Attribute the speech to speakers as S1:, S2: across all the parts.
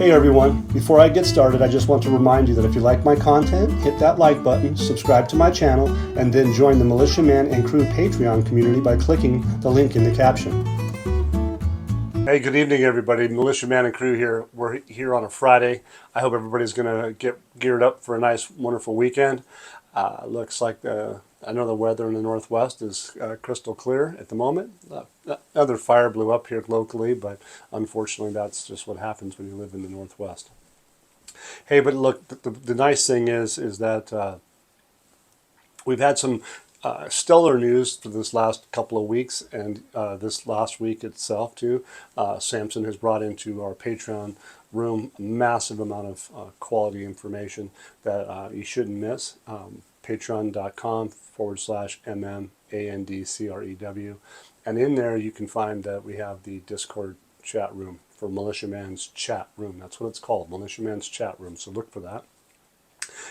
S1: Hey everyone, before I get started, I just want to remind you that if you like my content, hit that like button, subscribe to my channel, and then join the Militiaman and Crew Patreon community by clicking the link in the caption. Hey, good evening everybody. Militiaman and Crew here. We're here on a Friday. I hope everybody's going to get geared up for a nice, wonderful weekend. Looks like I know the weather in the Northwest is crystal clear at the moment. Another fire blew up here locally, but unfortunately that's just what happens when you live in the Northwest. Hey, but look, the nice thing is that we've had some stellar news for this last couple of weeks, and this last week itself too. Samson has brought into our Patreon room a massive amount of quality information that you shouldn't miss. Patreon.com/MMANDCREW, and in there you can find that we have the Discord chat room for Militiaman's chat room. That's what it's called, Militiaman's chat room. So look for that.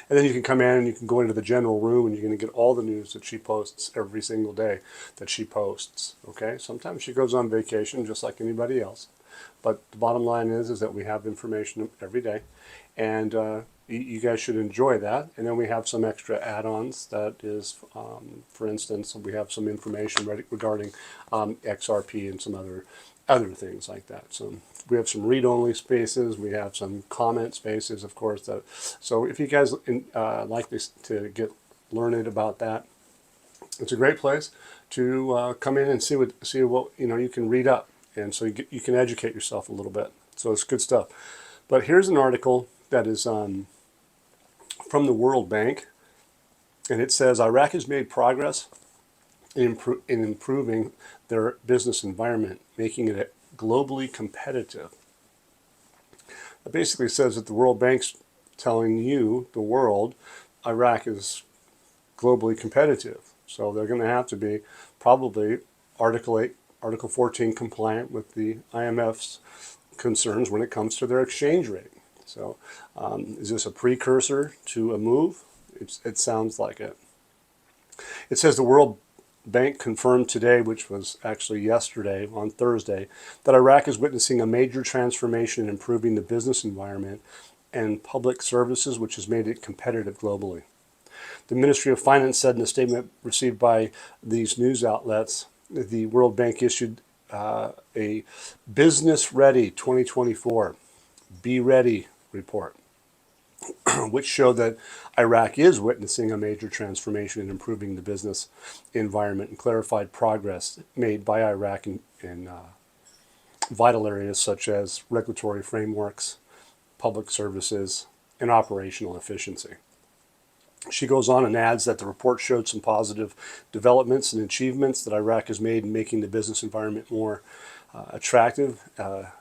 S1: And then you can come in and you can go into the general room and you're going to get all the news that she posts every single day that she posts. Okay, sometimes she goes on vacation just like anybody else, but the bottom line is that we have information every day, and you guys should enjoy that. And then we have some extra add-ons. That is, for instance, we have some information regarding XRP and some other things like that. So we have some read-only spaces. We have some comment spaces, of course. So if you guys like this to get learned about that, it's a great place to come in and see what you can read up, and so you can educate yourself a little bit. So it's good stuff. But here's an article that is from the World Bank, and it says Iraq has made progress in improving their business environment, making it globally competitive. It basically says that the World Bank's telling you, the world, Iraq is globally competitive. So they're going to have to be probably Article 14 compliant with the IMF's concerns when it comes to their exchange rate. So is this a precursor to a move? It sounds like it. It says the World Bank confirmed today, which was actually yesterday, on Thursday, that Iraq is witnessing a major transformation in improving the business environment and public services, which has made it competitive globally. The Ministry of Finance said in a statement received by these news outlets, the World Bank issued a Business Ready 2024, Be Ready report, which showed that Iraq is witnessing a major transformation in improving the business environment and clarified progress made by Iraq in vital areas such as regulatory frameworks, public services, and operational efficiency. She goes on and adds that the report showed some positive developments and achievements that Iraq has made in making the business environment more attractive,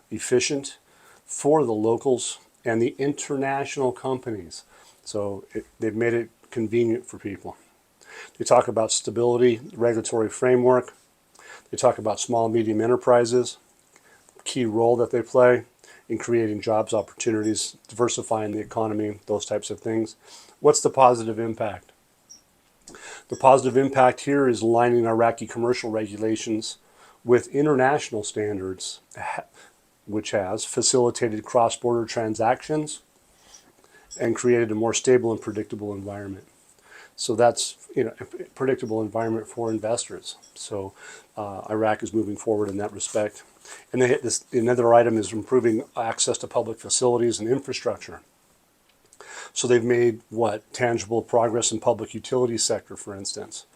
S1: efficient for the locals and the international companies. So they've made it convenient for people. They talk about stability, regulatory framework. They talk about small and medium enterprises, key role that they play in creating jobs, opportunities, diversifying the economy, those types of things. What's the positive impact? The positive impact here is aligning Iraqi commercial regulations with international standards, which has facilitated cross-border transactions and created a more stable and predictable environment. So that's a predictable environment for investors. So Iraq is moving forward in that respect. And another item is improving access to public facilities and infrastructure. So they've made tangible progress in public utility sector, for instance.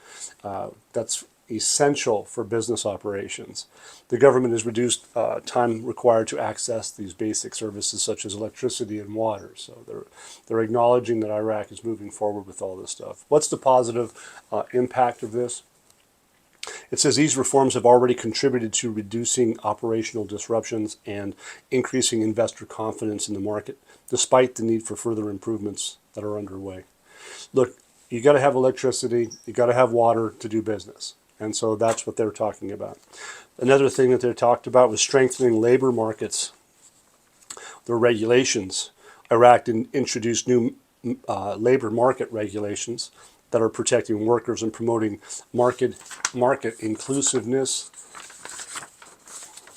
S1: That's essential for business operations. The government has reduced time required to access these basic services such as electricity and water. So they're acknowledging that Iraq is moving forward with all this stuff. What's the positive impact of this? It says these reforms have already contributed to reducing operational disruptions and increasing investor confidence in the market, despite the need for further improvements that are underway. Look, you got to have electricity, you got to have water to do business. And so that's what they're talking about. Another thing that they talked about was strengthening labor markets, their regulations. Iraq introduced new labor market regulations that are protecting workers and promoting market inclusiveness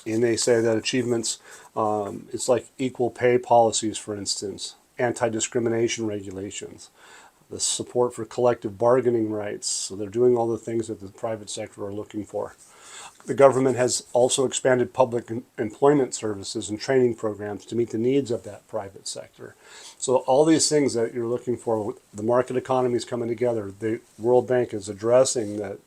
S1: And they say that achievements, it's like equal pay policies, for instance, anti-discrimination regulations, the support for collective bargaining rights. So they're doing all the things that the private sector are looking for. The government has also expanded public employment services and training programs to meet the needs of that private sector. So all these things that you're looking for, the market economy is coming together. The World Bank is addressing that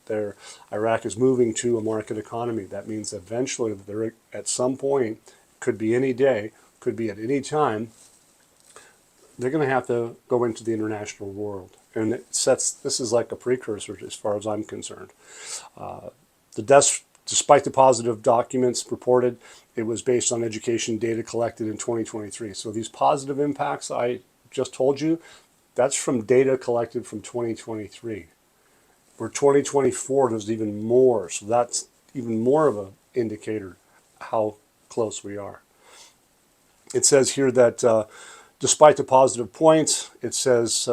S1: Iraq is moving to a market economy. That means eventually they're at some point, could be any day, could be at any time, they're going to have to go into the international world. And this is like a precursor as far as I'm concerned. Despite the positive documents reported, it was based on education data collected in 2023. So these positive impacts I just told you, that's from data collected from 2023. For 2024, there's even more. So that's even more of an indicator how close we are. It says here that despite the positive points, it says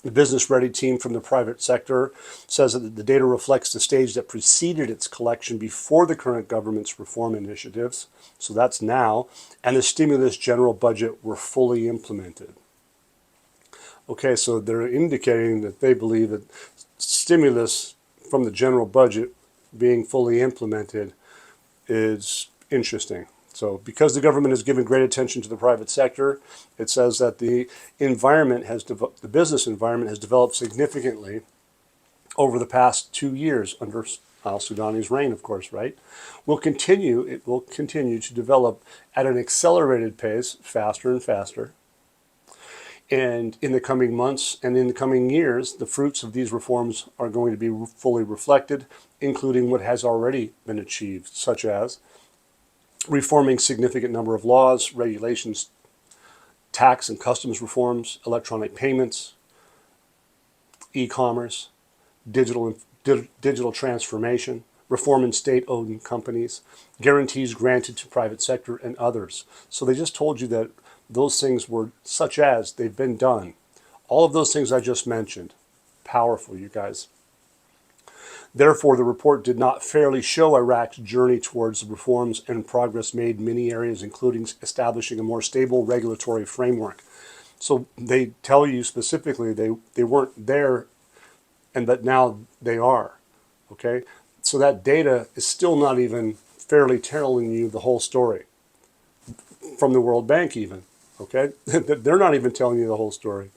S1: the business-ready team from the private sector says that the data reflects the stage that preceded its collection before the current government's reform initiatives, so that's now, and the stimulus general budget were fully implemented. Okay, so they're indicating that they believe that stimulus from the general budget being fully implemented is interesting. So because the government has given great attention to the private sector, it says that the business environment has developed significantly over the past 2 years under al-Sudani's reign, of course, right? It will continue to develop at an accelerated pace, faster and faster. And in the coming months and in the coming years, the fruits of these reforms are going to be fully reflected, including what has already been achieved, such as reforming significant number of laws, regulations, tax and customs reforms, electronic payments, e-commerce, digital transformation, reform in state-owned companies, guarantees granted to private sector, and others. So they just told you that those things were such as they've been done. All of those things I just mentioned. Powerful, you guys. Therefore, the report did not fairly show Iraq's journey towards the reforms and progress made in many areas, including establishing a more stable regulatory framework. So they tell you specifically they weren't there, but now they are. Okay? So that data is still not even fairly telling you the whole story. From the World Bank even. Okay? They're not even telling you the whole story.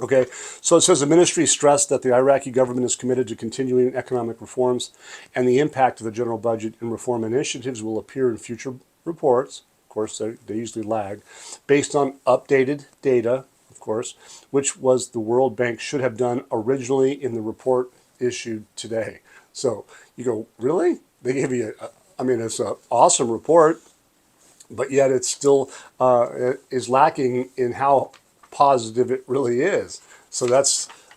S1: Okay, so it says the ministry stressed that the Iraqi government is committed to continuing economic reforms, and the impact of the general budget and reform initiatives will appear in future reports. Of course, they usually lag, based on updated data, of course, which was the World Bank should have done originally in the report issued today. So you go, really? They gave you, it's an awesome report, but yet it still is lacking in how positive it really is. So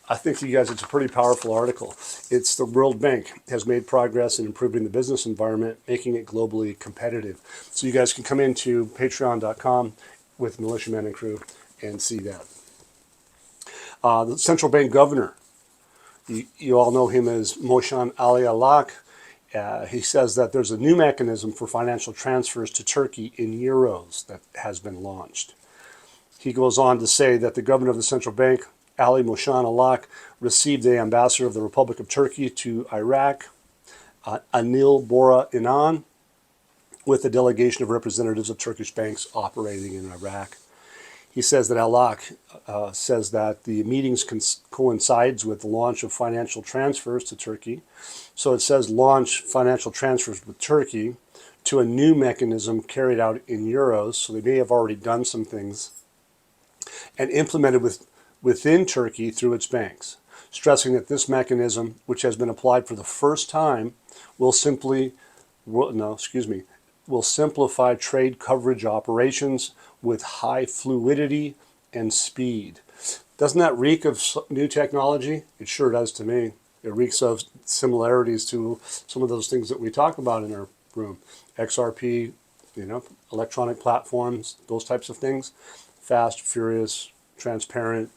S1: I think, you guys, it's a pretty powerful article. It's the World Bank has made progress in improving the business environment, making it globally competitive. So you guys can come into patreon.com with Militiaman and Crew and see that. The central bank governor, you all know him as Moshan Ali Alak. He says that there's a new mechanism for financial transfers to Turkey in euros that has been launched. He goes on to say that the governor of the central bank, Ali Moshan Alak, received the ambassador of the Republic of Turkey to Iraq, Anil Bora Inan, with a delegation of representatives of Turkish banks operating in Iraq. He says that Alak says that the meetings coincides with the launch of financial transfers to Turkey. So it says launch financial transfers with Turkey to a new mechanism carried out in euros. So they may have already done some things and implemented within Turkey through its banks, stressing that this mechanism, which has been applied for the first time, will simplify trade coverage operations with high fluidity and speed. Doesn't that reek of new technology? It sure does to me. It reeks of similarities to some of those things that we talk about in our room. XRP, electronic platforms, those types of things. Fast, furious, transparent,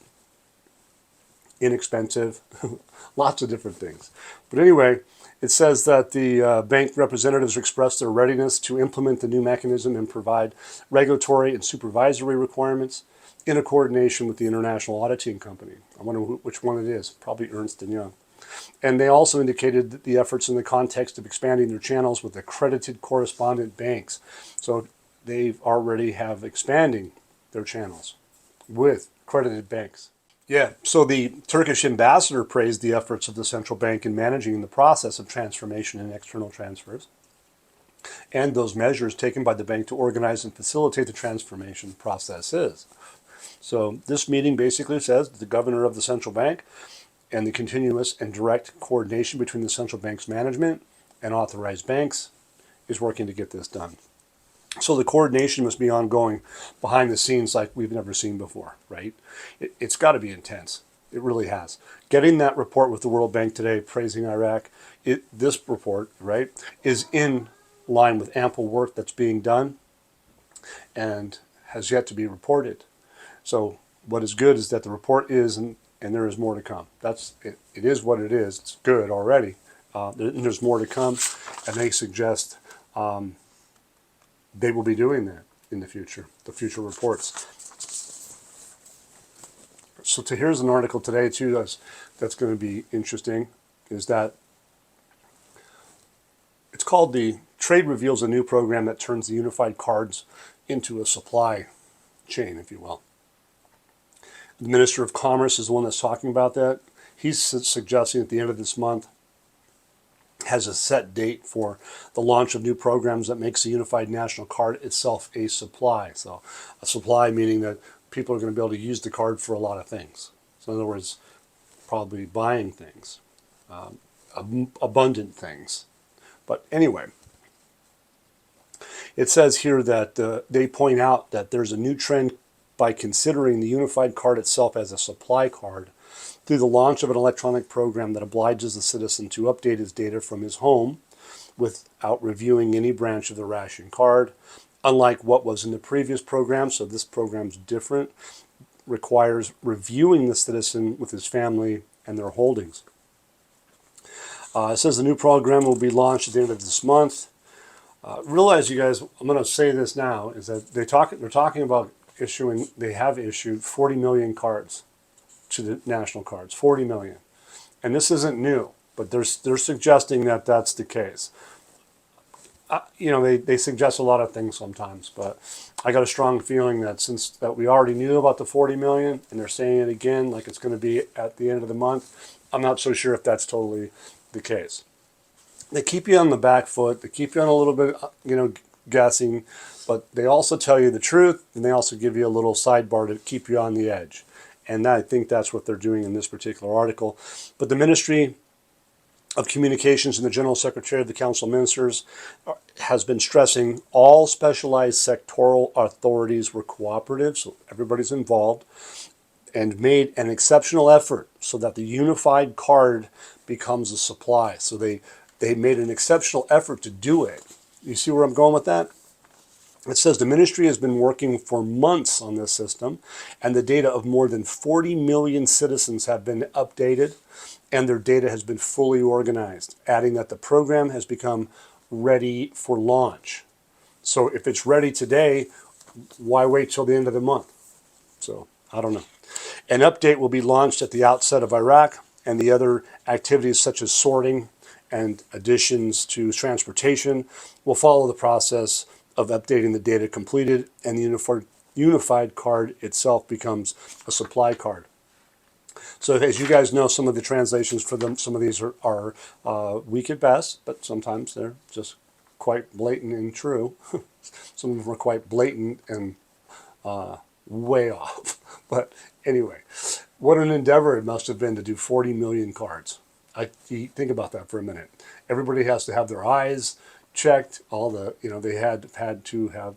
S1: inexpensive, lots of different things. But anyway, It says that the bank representatives expressed their readiness to implement the new mechanism and provide regulatory and supervisory requirements in a coordination with the International Auditing Company. I wonder which one it is. Probably Ernst & Young. And they also indicated that the efforts in the context of expanding their channels with accredited correspondent banks. So they already have expanding their channels with accredited banks. Yeah, so the Turkish ambassador praised the efforts of the central bank in managing the process of transformation and external transfers, and those measures taken by the bank to organize and facilitate the transformation processes. So this meeting basically says that the governor of the central bank and the continuous and direct coordination between the central bank's management and authorized banks is working to get this done. So the coordination must be ongoing behind the scenes like we've never seen before, right? It's got to be intense. It really has. Getting that report with the World Bank today praising Iraq, this report, right, is in line with ample work that's being done and has yet to be reported. So what is good is that the report is, and there is more to come. It is what it is. It's good already. There's more to come, and they suggest they will be doing that in the future reports. So here's an article today too that's going to be interesting, is that it's called "The Trade Reveals a New Program That Turns the Unified Cards into a Supply Chain," if you will. The Minister of Commerce is the one that's talking about that. He's suggesting at the end of this month has a set date for the launch of new programs that makes the unified national card itself a supply. So a supply meaning that people are going to be able to use the card for a lot of things. So in other words, probably buying things, abundant things. But anyway, it says here that they point out that there's a new trend by considering the unified card itself as a supply card through the launch of an electronic program that obliges the citizen to update his data from his home without reviewing any branch of the ration card. Unlike what was in the previous program, so this program's different, requires reviewing the citizen with his family and their holdings. It says the new program will be launched at the end of this month. Realize, you guys, I'm going to say this now, is that they're talking about they have issued 40 million cards to the national cards, 40 million. And this isn't new, but they're suggesting that that's the case. They suggest a lot of things sometimes, but I got a strong feeling that since that we already knew about the 40 million and they're saying it again like it's going to be at the end of the month, I'm not so sure if that's totally the case. They keep you on the back foot. They keep you on a little bit, guessing, but they also tell you the truth, and they also give you a little sidebar to keep you on the edge. And I think that's what they're doing in this particular article. But the Ministry of Communications and the General Secretary of the Council of Ministers has been stressing all specialized sectoral authorities were cooperative, so everybody's involved, and made an exceptional effort so that the unified card becomes a supply. So they made an exceptional effort to do it. You see where I'm going with that? It says the ministry has been working for months on this system, and the data of more than 40 million citizens have been updated, and their data has been fully organized, adding that the program has become ready for launch. So if it's ready today, why wait till the end of the month? So I don't know. An update will be launched at the outset of Iraq, and the other activities such as sorting and additions to transportation will follow the process of updating the data completed, and the unified card itself becomes a supply card. So as you guys know, some of the translations for them, some of these are weak at best, but sometimes they're just quite blatant and true. Some of them are quite blatant and way off. But anyway, what an endeavor it must have been to do 40 million cards. Think about that for a minute. Everybody has to have their eyes checked, all the, they had to have,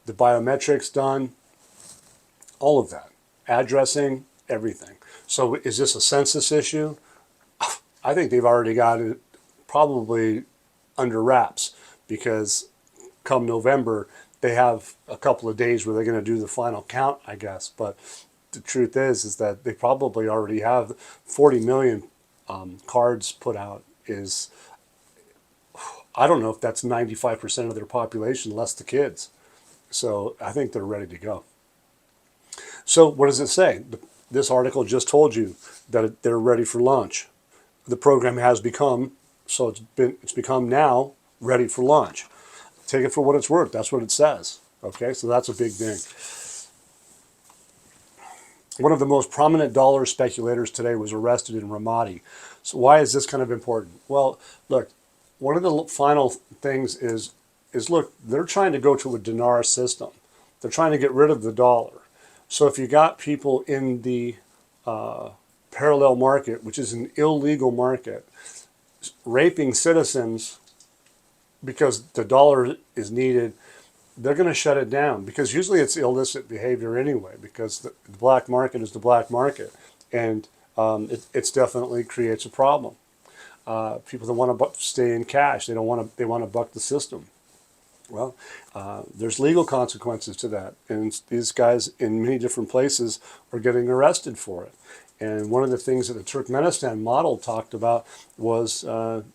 S1: the biometrics done, all of that, addressing, everything. So is this a census issue? I think they've already got it probably under wraps, because come November, they have a couple of days where they're going to do the final count, I guess. But the truth is that they probably already have 40 million cards put out is I don't know if that's 95% of their population, less the kids. So I think they're ready to go. So what does it say? This article just told you that they're ready for launch. The program has become, so it's become now ready for launch. Take it for what it's worth. That's what it says. Okay, so that's a big thing. One of the most prominent dollar speculators today was arrested in Ramadi. So why is this kind of important? Well, look, one of the final things is look, they're trying to go to a dinar system. They're trying to get rid of the dollar. So if you got people in the parallel market, which is an illegal market, raping citizens because the dollar is needed, they're going to shut it down, because usually it's illicit behavior anyway, because the black market is the black market, and it definitely creates a problem. People that want to stay in cash, they want to buck the system. Well, there's legal consequences to that, and these guys in many different places are getting arrested for it. And one of the things that the Turkmenistan model talked about was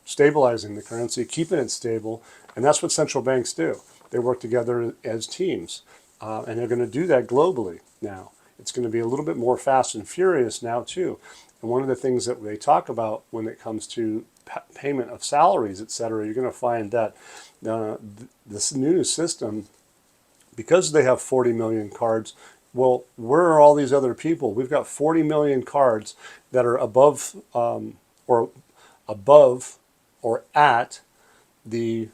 S1: stabilizing the currency, keeping it stable, and that's what central banks do. They work together as teams, and they're going to do that globally now. It's going to be a little bit more fast and furious now too. And one of the things that they talk about when it comes to payment of salaries, etc., you're going to find that this new system, because they have 40 million cards, well, where are all these other people? We've got 40 million cards that are above or at the,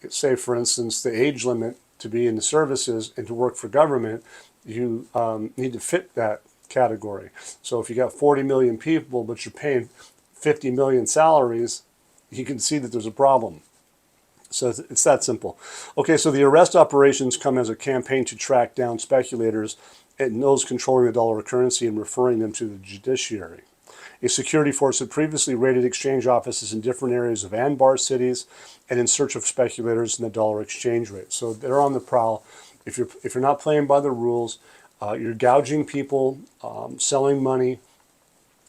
S1: say for instance, the age limit to be in the services and to work for government. You need to fit that category. So if you got 40 million people, but you're paying 50 million salaries, you can see that there's a problem. So it's that simple. Okay, so the arrest operations come as a campaign to track down speculators and those controlling the dollar currency and referring them to the judiciary. A security force had previously raided exchange offices in different areas of Anbar cities and in search of speculators in the dollar exchange rate. So they're on the prowl. If you're not playing by the rules, you're gouging people, selling money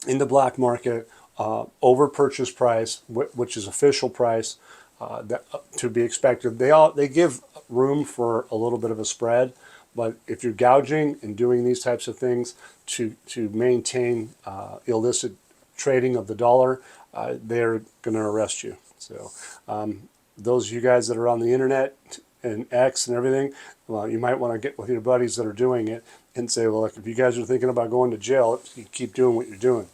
S1: in the black market over purchase price, which is official price. To be expected. They give room for a little bit of a spread, but if you're gouging and doing these types of things to maintain illicit trading of the dollar, they're going to arrest you. So those of you guys that are on the internet and X and everything, well, you might want to get with your buddies that are doing it and say, well, if you guys are thinking about going to jail, you keep doing what you're doing.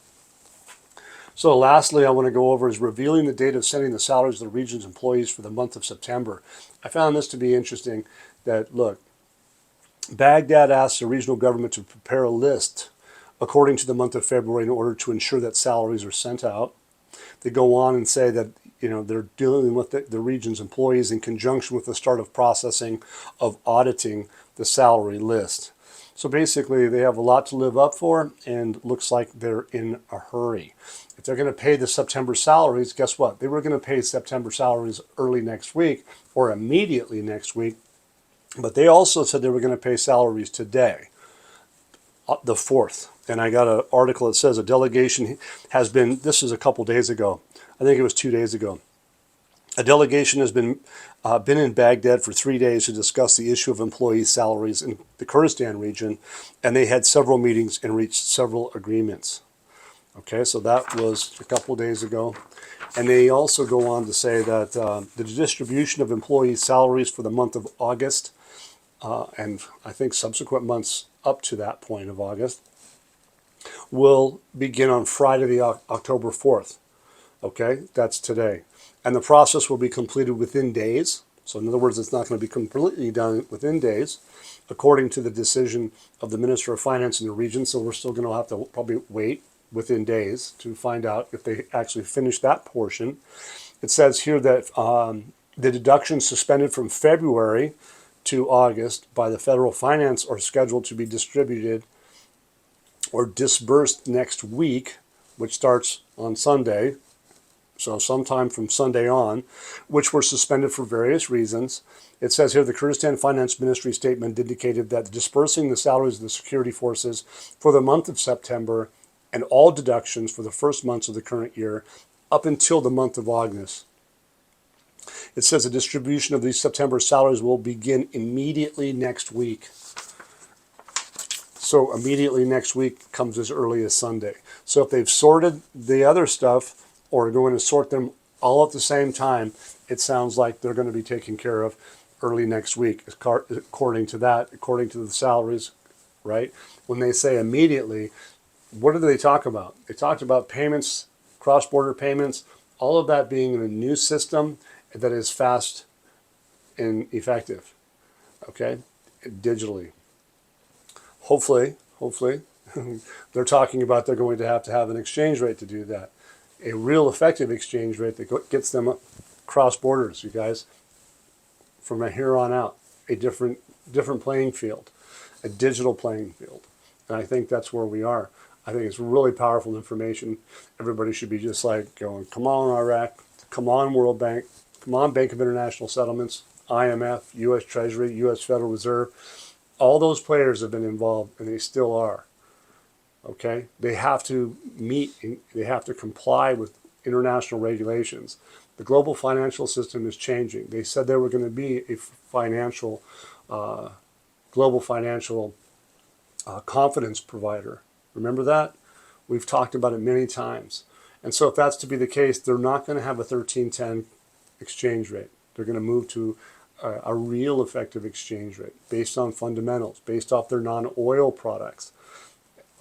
S1: So lastly, I want to go over is revealing the date of sending the salaries of the region's employees for the month of September. I found this to be interesting that, look, Baghdad asked the regional government to prepare a list according to the month of February in order to ensure that salaries are sent out. They go on and say that, you know, they're dealing with the region's employees in conjunction with the start of processing of auditing the salary list. So basically, they have a lot to live up for, and looks like they're in a hurry. If they're going to pay the September salaries, guess what? They were going to pay September salaries early next week or immediately next week, but they also said they were going to pay salaries today, the 4th. And I got an article that says a delegation has been, this is a couple days ago, I think it was 2 days ago, a delegation has been in Baghdad for 3 days to discuss the issue of employee salaries in the Kurdistan region, and they had several meetings and reached several agreements. Okay, so that was a couple days ago. And they also go on to say that the distribution of employee salaries for the month of August, and I think subsequent months up to that point of August, will begin on Friday, the October 4th. Okay, that's today. And the process will be completed within days. So in other words, it's not going to be completely done within days, according to the decision of the Minister of Finance in the region. So we're still going to have to probably wait within days to find out if they actually finish that portion. It says here that the deductions suspended from February to August by the federal finance are scheduled to be distributed or disbursed next week, which starts on Sunday. So sometime from Sunday on, which were suspended for various reasons. It says here the Kurdistan Finance Ministry statement indicated that dispersing the salaries of the security forces for the month of September and all deductions for the first months of the current year up until the month of August It says the distribution of these September salaries will begin immediately next week. So immediately next week comes as early as Sunday. So if they've sorted the other stuff or are going to sort them all at the same time, it sounds like they're going to be taken care of early next week, according to that, according to the salaries, right? When they say immediately, what do they talk about? They talked about payments, cross-border payments, all of that being in a new system that is fast and effective, okay, digitally. Hopefully, they're talking about they're going to have an exchange rate to do that. A real effective exchange rate that gets them cross borders, you guys, from here on out. A different playing field, a digital playing field. And I think that's where we are. I think it's really powerful information. Everybody should be just like going, come on, Iraq, come on, World Bank, come on, Bank of International Settlements, IMF, U.S. Treasury, U.S. Federal Reserve. All those players have been involved, and they still are. Okay? They have to meet, they have to comply with international regulations. The global financial system is changing. They said they were going to be a global financial confidence provider. Remember that? We've talked about it many times. And so if that's to be the case, they're not going to have a 1310 exchange rate. They're going to move to a real effective exchange rate based on fundamentals, based off their non-oil products,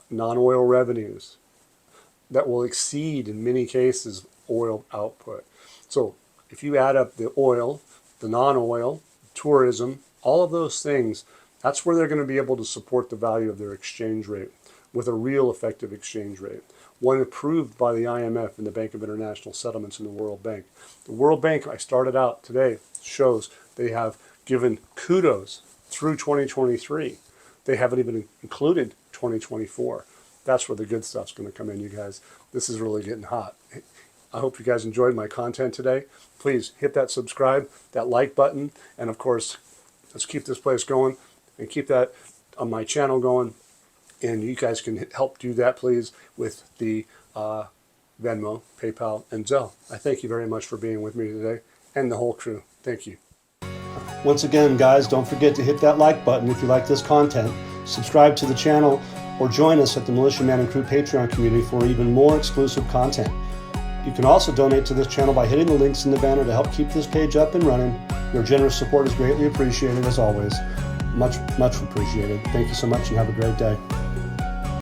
S1: non-oil revenues that will exceed, in many cases, oil output. So if you add up the oil, the non-oil, tourism, all of those things, that's where they're going to be able to support the value of their exchange rate with a real effective exchange rate, one approved by the IMF and the Bank of International Settlements and the World Bank. The World Bank, I started out today, shows they have given kudos through 2023. They haven't even included 2024. That's where the good stuff's going to come in, you guys. This is really getting hot. I hope you guys enjoyed my content today. Please hit that subscribe, that like button, and of course, let's keep this place going and keep that on my channel going. And you guys can help do that, please, with the Venmo, PayPal, and Zelle. I thank you very much for being with me today and the whole crew. Thank you. Once again, guys, don't forget to hit that like button if you like this content, subscribe to the channel, or join us at the Militiaman and Crew Patreon community for even more exclusive content. You can also donate to this channel by hitting the links in the banner to help keep this page up and running. Your generous support is greatly appreciated, as always. Much, much appreciated. Thank you so much and have a great day.